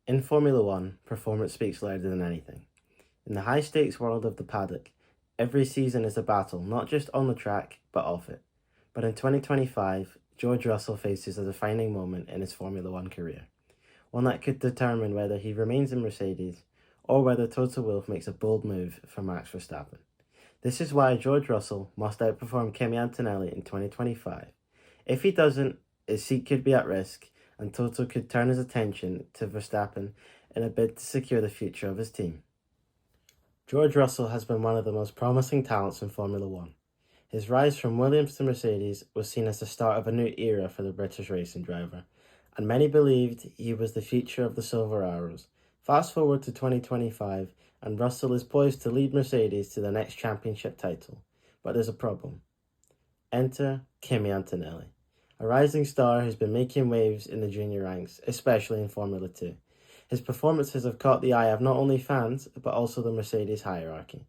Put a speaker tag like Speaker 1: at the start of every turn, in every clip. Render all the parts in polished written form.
Speaker 1: In Formula One, performance speaks louder than anything. In the high-stakes world of the paddock, every season is a battle, not just on the track, but off it. But in 2025, George Russell faces a defining moment in his Formula One career, one that could determine whether he remains in Mercedes or whether Toto Wolff makes a bold move for Max Verstappen. This is why George Russell must outperform Kimi Antonelli in 2025. If he doesn't, his seat could be at risk, and Toto could turn his attention to Verstappen in a bid to secure the future of his team. George Russell has been one of the most promising talents in Formula One. His rise from Williams to Mercedes was seen as the start of a new era for the British racing driver, and many believed he was the future of the Silver Arrows. Fast forward to 2025, and Russell is poised to lead Mercedes to the next championship title. But there's a problem. Enter Kimi Antonelli, a rising star who's been making waves in the junior ranks, especially in Formula 2. His performances have caught the eye of not only fans, but also the Mercedes hierarchy.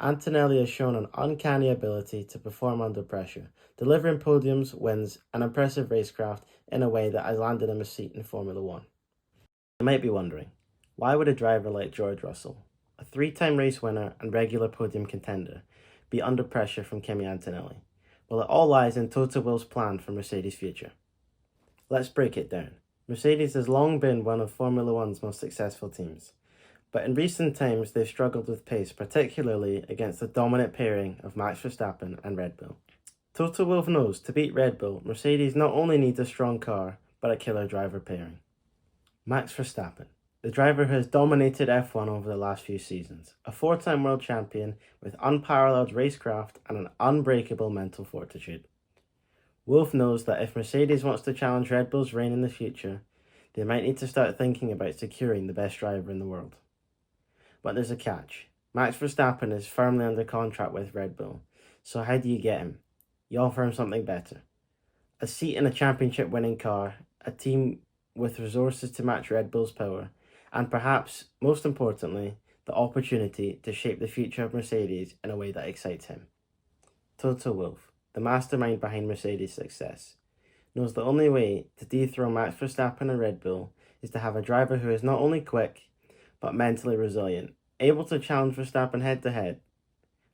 Speaker 1: Antonelli has shown an uncanny ability to perform under pressure, delivering podiums, wins, and impressive racecraft in a way that has landed him a seat in Formula One. You might be wondering, why would a driver like George Russell, a three-time race winner and regular podium contender, be under pressure from Kimi Antonelli? Well, it all lies in Toto Wolff's plan for Mercedes' future. Let's break it down. Mercedes has long been one of Formula One's most successful teams, but in recent times they've struggled with pace, particularly against the dominant pairing of Max Verstappen and Red Bull. Toto Wolff knows to beat Red Bull, Mercedes not only needs a strong car, but a killer driver pairing. Max Verstappen, the driver who has dominated F1 over the last few seasons, a four-time world champion with unparalleled racecraft and an unbreakable mental fortitude. Wolff knows that if Mercedes wants to challenge Red Bull's reign in the future, they might need to start thinking about securing the best driver in the world. But there's a catch. Max Verstappen is firmly under contract with Red Bull, so how do you get him? You offer him something better. A seat in a championship-winning car, a team with resources to match Red Bull's power, and perhaps, most importantly, the opportunity to shape the future of Mercedes in a way that excites him. Toto Wolff, the mastermind behind Mercedes' success, knows the only way to dethrone Max Verstappen and Red Bull is to have a driver who is not only quick, but mentally resilient, able to challenge Verstappen head-to-head.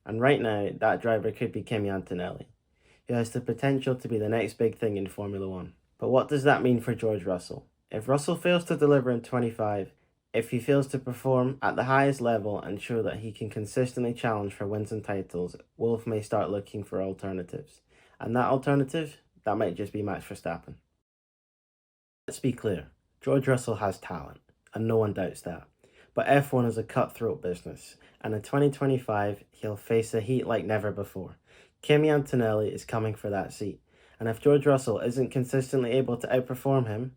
Speaker 1: And right now, that driver could be Kimi Antonelli, who has the potential to be the next big thing in Formula One. But what does that mean for George Russell? If Russell fails to deliver in 25, if he fails to perform at the highest level and show that he can consistently challenge for wins and titles, Wolff may start looking for alternatives. And that alternative, that might just be Max Verstappen. Let's be clear, George Russell has talent, and no one doubts that. But F1 is a cutthroat business, and in 2025, he'll face the heat like never before. Kimi Antonelli is coming for that seat, and if George Russell isn't consistently able to outperform him,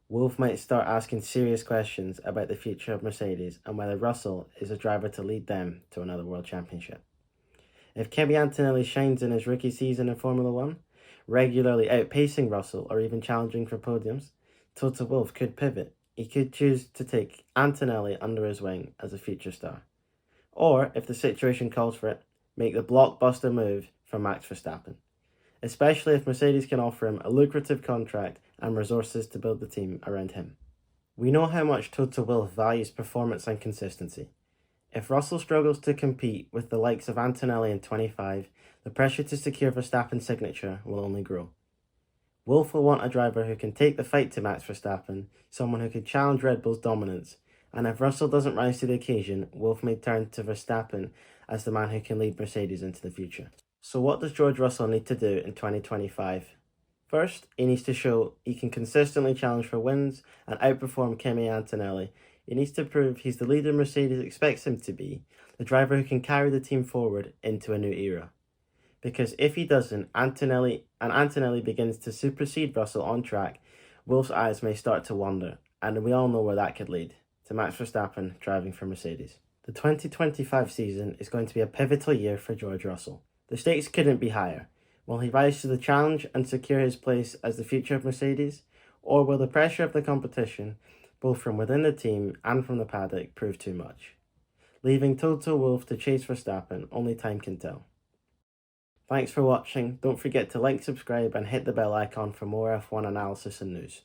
Speaker 1: Wolff might start asking serious questions about the future of Mercedes and whether Russell is a driver to lead them to another world championship. If Kimi Antonelli shines in his rookie season in Formula One, regularly outpacing Russell or even challenging for podiums, Toto Wolff could pivot. He could choose to take Antonelli under his wing as a future star. Or, if the situation calls for it, make the blockbuster move for Max Verstappen, especially if Mercedes can offer him a lucrative contract and resources to build the team around him. We know how much Toto Wolff values performance and consistency. If Russell struggles to compete with the likes of Antonelli in 25, the pressure to secure Verstappen's signature will only grow. Wolff will want a driver who can take the fight to Max Verstappen, someone who can challenge Red Bull's dominance, and if Russell doesn't rise to the occasion, Wolff may turn to Verstappen as the man who can lead Mercedes into the future. So what does George Russell need to do in 2025? First, he needs to show he can consistently challenge for wins and outperform Kimi Antonelli. He needs to prove he's the leader Mercedes expects him to be, the driver who can carry the team forward into a new era. Because if he doesn't, Antonelli begins to supersede Russell on track, Wolff's eyes may start to wander, and we all know where that could lead, to Max Verstappen driving for Mercedes. The 2025 season is going to be a pivotal year for George Russell. The stakes couldn't be higher. Will he rise to the challenge and secure his place as the future of Mercedes? Or will the pressure of the competition, both from within the team and from the paddock, prove too much? Leaving Toto Wolff to chase Verstappen, only time can tell. Thanks for watching. Don't forget to like, subscribe and hit the bell icon for more F1 analysis and news.